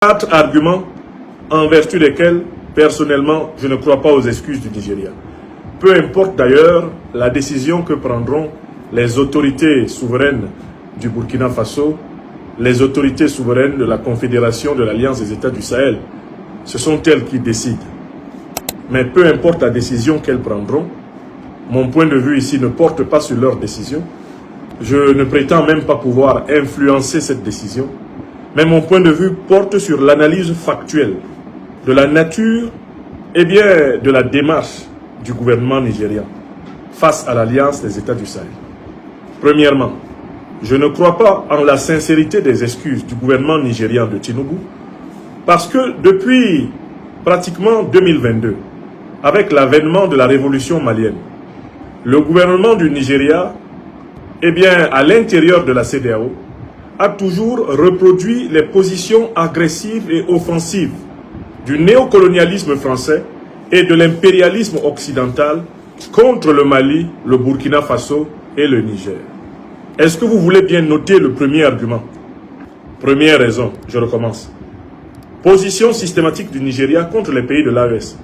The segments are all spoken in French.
4 arguments en vertu desquels, personnellement, je ne crois pas aux excuses du Nigeria. Peu importe d'ailleurs la décision que prendront les autorités souveraines du Burkina Faso, les autorités souveraines de la Confédération de l'Alliance des États du Sahel. Ce sont elles qui décident. Mais peu importe la décision qu'elles prendront, mon point de vue ici ne porte pas sur leur décision. Je ne prétends même pas pouvoir influencer cette décision. Mais mon point de vue porte sur l'analyse factuelle de la nature et bien de la démarche du gouvernement nigérian face à l'Alliance des États du Sahel. Premièrement, je ne crois pas en la sincérité des excuses du gouvernement nigérian de Tinubu parce que depuis pratiquement 2022, avec l'avènement de la révolution malienne, le gouvernement du Nigeria, eh bien, à l'intérieur de la CEDEAO, a toujours reproduit les positions agressives et offensives du néocolonialisme français et de l'impérialisme occidental contre le Mali, le Burkina Faso et le Niger. Est-ce que vous voulez bien noter le premier argument? Première raison, je recommence. Position systématique du Nigeria contre les pays de l'AES,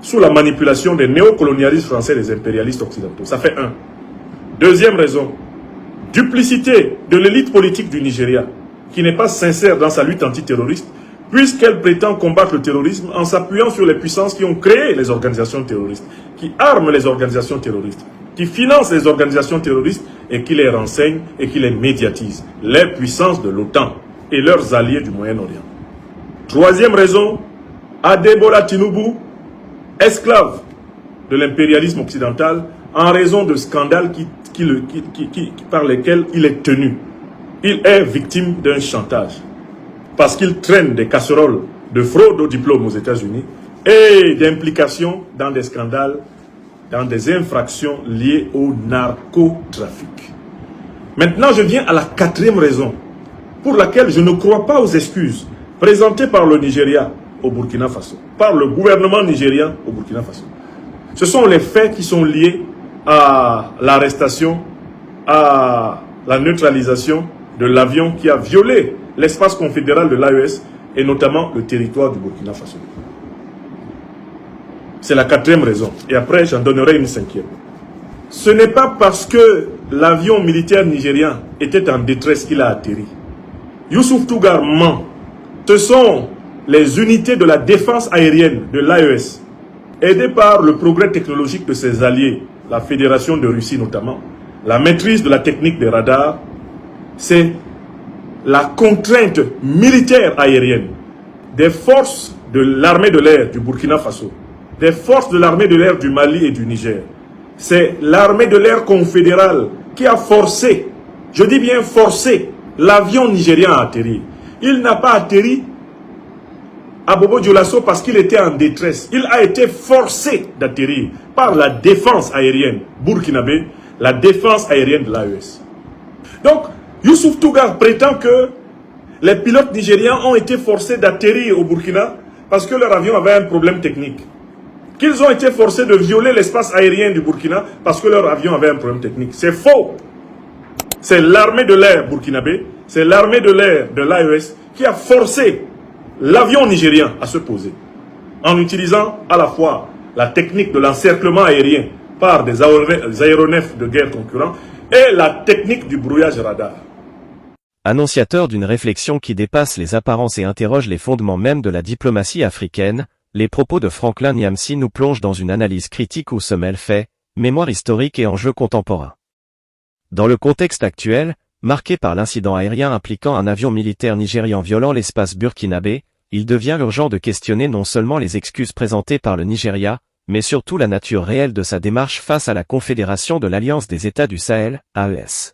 sous la manipulation des néocolonialistes français et des impérialistes occidentaux. Ça fait un. Deuxième raison, duplicité de l'élite politique du Nigeria, qui n'est pas sincère dans sa lutte antiterroriste, puisqu'elle prétend combattre le terrorisme en s'appuyant sur les puissances qui ont créé les organisations terroristes, qui arment les organisations terroristes, qui financent les organisations terroristes et qui les renseignent et qui les médiatisent, les puissances de l'OTAN et leurs alliés du Moyen-Orient. Troisième raison, Adebola Tinubu, esclave de l'impérialisme occidental, en raison de scandales par lesquels il est tenu. Il est victime d'un chantage parce qu'il traîne des casseroles de fraude au diplôme aux États-Unis et d'implication dans des scandales, dans des infractions liées au narcotrafic. Maintenant, je viens à la quatrième raison pour laquelle je ne crois pas aux excuses présentées par le Nigeria au Burkina Faso, par le gouvernement nigérien au Burkina Faso. Ce sont les faits qui sont liés à l'arrestation, à la neutralisation de l'avion qui a violé l'espace confédéral de l'AES et notamment le territoire du Burkina Faso. C'est la quatrième raison. Et après, j'en donnerai une cinquième. Ce n'est pas parce que l'avion militaire nigérien était en détresse qu'il a atterri. Youssouf Tougar ment. Ce sont les unités de la défense aérienne de l'AES, aidées par le progrès technologique de ses alliés, la Fédération de Russie notamment, la maîtrise de la technique des radars, c'est la contrainte militaire aérienne des forces de l'armée de l'air du Burkina Faso, des forces de l'armée de l'air du Mali et du Niger. C'est l'armée de l'air confédérale qui a forcé, je dis bien forcé, l'avion nigérien à atterrir. Il n'a pas atterri à Bobo Dioulasso parce qu'il était en détresse. Il a été forcé d'atterrir par la défense aérienne burkinabé, la défense aérienne de l'AES. Donc, Youssouf Tougar prétend que les pilotes nigériens ont été forcés d'atterrir au Burkina parce que leur avion avait un problème technique. Qu'ils ont été forcés de violer l'espace aérien du Burkina parce que leur avion avait un problème technique. C'est faux. C'est l'armée de l'air burkinabé, c'est l'armée de l'air de l'AES qui a forcé l'avion nigérien à se poser en utilisant à la fois la technique de l'encerclement aérien par des aéronefs de guerre concurrents et la technique du brouillage radar. Annonciateur d'une réflexion qui dépasse les apparences et interroge les fondements même de la diplomatie africaine, les propos de Franklin Nyamsi nous plongent dans une analyse critique où se mêlent faits, mémoire historique et enjeux contemporains. Dans le contexte actuel, marqué par l'incident aérien impliquant un avion militaire nigérian violant l'espace burkinabé, il devient urgent de questionner non seulement les excuses présentées par le Nigeria, mais surtout la nature réelle de sa démarche face à la Confédération de l'Alliance des États du Sahel, AES.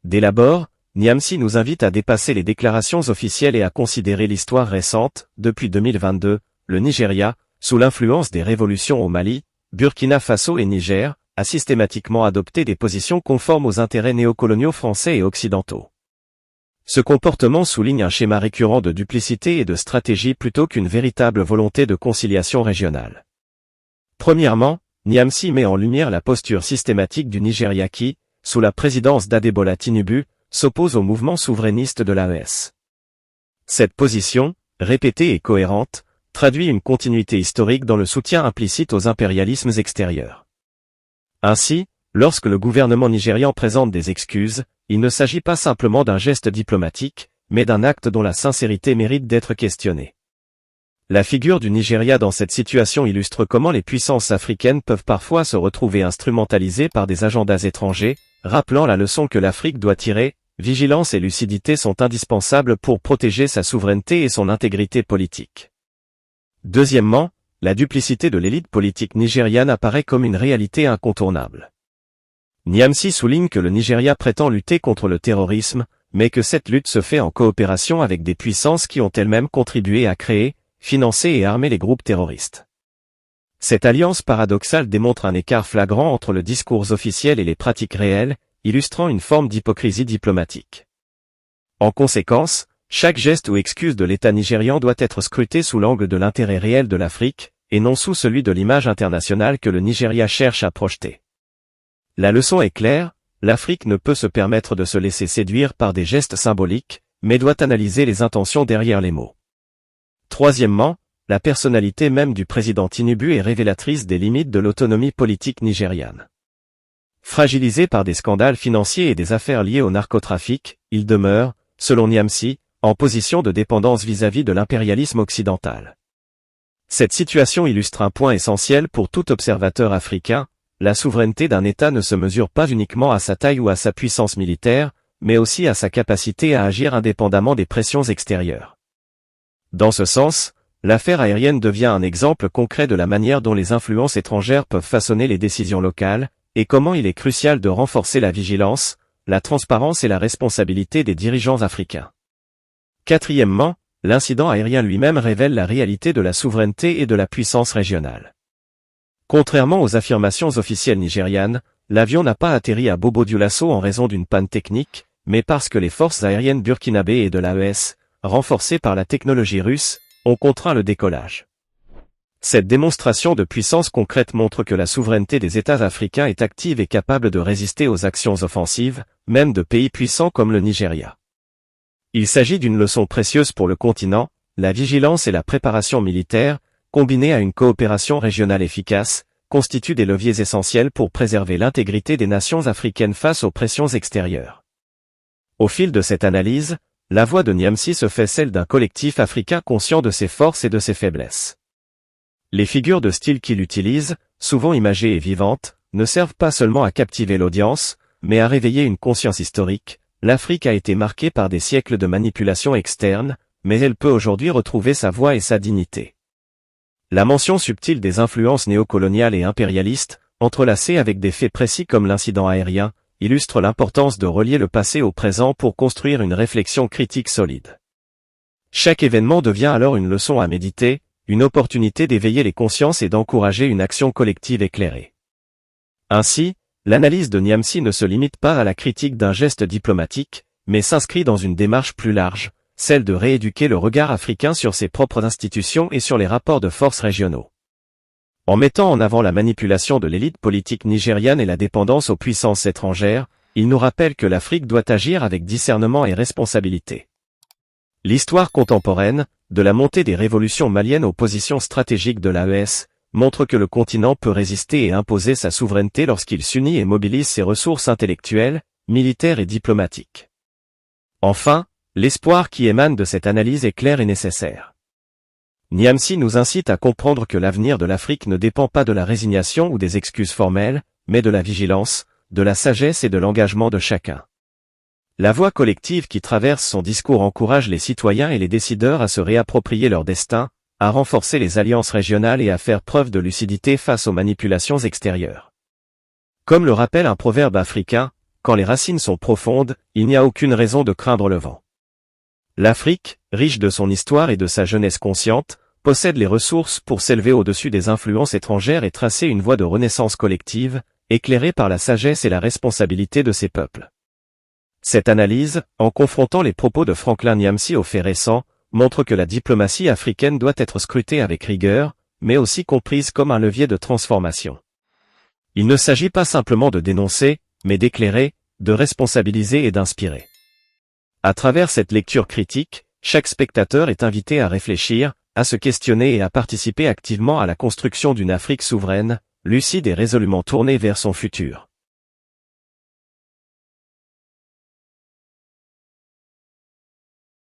Dès l'abord, Nyamsi nous invite à dépasser les déclarations officielles et à considérer l'histoire récente. Depuis 2022, le Nigeria, sous l'influence des révolutions au Mali, Burkina Faso et Niger, a systématiquement adopté des positions conformes aux intérêts néocoloniaux français et occidentaux. Ce comportement souligne un schéma récurrent de duplicité et de stratégie plutôt qu'une véritable volonté de conciliation régionale. Premièrement, Nyamsi met en lumière la posture systématique du Nigeria qui, sous la présidence d'Adebola Tinubu, s'oppose au mouvement souverainiste de l'AES. Cette position, répétée et cohérente, traduit une continuité historique dans le soutien implicite aux impérialismes extérieurs. Ainsi, lorsque le gouvernement nigérian présente des excuses, il ne s'agit pas simplement d'un geste diplomatique, mais d'un acte dont la sincérité mérite d'être questionnée. La figure du Nigeria dans cette situation illustre comment les puissances africaines peuvent parfois se retrouver instrumentalisées par des agendas étrangers, rappelant la leçon que l'Afrique doit tirer. Vigilance et lucidité sont indispensables pour protéger sa souveraineté et son intégrité politique. Deuxièmement, la duplicité de l'élite politique nigériane apparaît comme une réalité incontournable. Niamsi souligne que le Nigeria prétend lutter contre le terrorisme, mais que cette lutte se fait en coopération avec des puissances qui ont elles-mêmes contribué à créer, financer et armer les groupes terroristes. Cette alliance paradoxale démontre un écart flagrant entre le discours officiel et les pratiques réelles, illustrant une forme d'hypocrisie diplomatique. En conséquence, chaque geste ou excuse de l'État nigérian doit être scruté sous l'angle de l'intérêt réel de l'Afrique, et non sous celui de l'image internationale que le Nigeria cherche à projeter. La leçon est claire, l'Afrique ne peut se permettre de se laisser séduire par des gestes symboliques, mais doit analyser les intentions derrière les mots. Troisièmement, la personnalité même du président Tinubu est révélatrice des limites de l'autonomie politique nigériane. Fragilisé par des scandales financiers et des affaires liées au narcotrafic, il demeure, selon Niamsi, en position de dépendance vis-à-vis de l'impérialisme occidental. Cette situation illustre un point essentiel pour tout observateur africain, la souveraineté d'un État ne se mesure pas uniquement à sa taille ou à sa puissance militaire, mais aussi à sa capacité à agir indépendamment des pressions extérieures. Dans ce sens, l'affaire aérienne devient un exemple concret de la manière dont les influences étrangères peuvent façonner les décisions locales, et comment il est crucial de renforcer la vigilance, la transparence et la responsabilité des dirigeants africains. Quatrièmement, l'incident aérien lui-même révèle la réalité de la souveraineté et de la puissance régionale. Contrairement aux affirmations officielles nigérianes, l'avion n'a pas atterri à Bobo-Dioulasso en raison d'une panne technique, mais parce que les forces aériennes burkinabées et de l'AES, renforcées par la technologie russe, ont contraint le décollage. Cette démonstration de puissance concrète montre que la souveraineté des États africains est active et capable de résister aux actions offensives, même de pays puissants comme le Nigeria. Il s'agit d'une leçon précieuse pour le continent, la vigilance et la préparation militaire, combinées à une coopération régionale efficace, constituent des leviers essentiels pour préserver l'intégrité des nations africaines face aux pressions extérieures. Au fil de cette analyse, la voix de Niamsi se fait celle d'un collectif africain conscient de ses forces et de ses faiblesses. Les figures de style qu'il utilise, souvent imagées et vivantes, ne servent pas seulement à captiver l'audience, mais à réveiller une conscience historique. L'Afrique a été marquée par des siècles de manipulation externe, mais elle peut aujourd'hui retrouver sa voix et sa dignité. La mention subtile des influences néocoloniales et impérialistes, entrelacées avec des faits précis comme l'incident aérien, illustre l'importance de relier le passé au présent pour construire une réflexion critique solide. Chaque événement devient alors une leçon à méditer, une opportunité d'éveiller les consciences et d'encourager une action collective éclairée. Ainsi, l'analyse de Niamsi ne se limite pas à la critique d'un geste diplomatique, mais s'inscrit dans une démarche plus large, celle de rééduquer le regard africain sur ses propres institutions et sur les rapports de force régionaux. En mettant en avant la manipulation de l'élite politique nigériane et la dépendance aux puissances étrangères, il nous rappelle que l'Afrique doit agir avec discernement et responsabilité. L'histoire contemporaine, de la montée des révolutions maliennes aux positions stratégiques de l'AES, montre que le continent peut résister et imposer sa souveraineté lorsqu'il s'unit et mobilise ses ressources intellectuelles, militaires et diplomatiques. Enfin, l'espoir qui émane de cette analyse est clair et nécessaire. Niamsi nous incite à comprendre que l'avenir de l'Afrique ne dépend pas de la résignation ou des excuses formelles, mais de la vigilance, de la sagesse et de l'engagement de chacun. La voix collective qui traverse son discours encourage les citoyens et les décideurs à se réapproprier leur destin, à renforcer les alliances régionales et à faire preuve de lucidité face aux manipulations extérieures. Comme le rappelle un proverbe africain, quand les racines sont profondes, il n'y a aucune raison de craindre le vent. L'Afrique, riche de son histoire et de sa jeunesse consciente, possède les ressources pour s'élever au-dessus des influences étrangères et tracer une voie de renaissance collective, éclairée par la sagesse et la responsabilité de ses peuples. Cette analyse, en confrontant les propos de Franklin Niamsi aux faits récents, montre que la diplomatie africaine doit être scrutée avec rigueur, mais aussi comprise comme un levier de transformation. Il ne s'agit pas simplement de dénoncer, mais d'éclairer, de responsabiliser et d'inspirer. À travers cette lecture critique, chaque spectateur est invité à réfléchir, à se questionner et à participer activement à la construction d'une Afrique souveraine, lucide et résolument tournée vers son futur.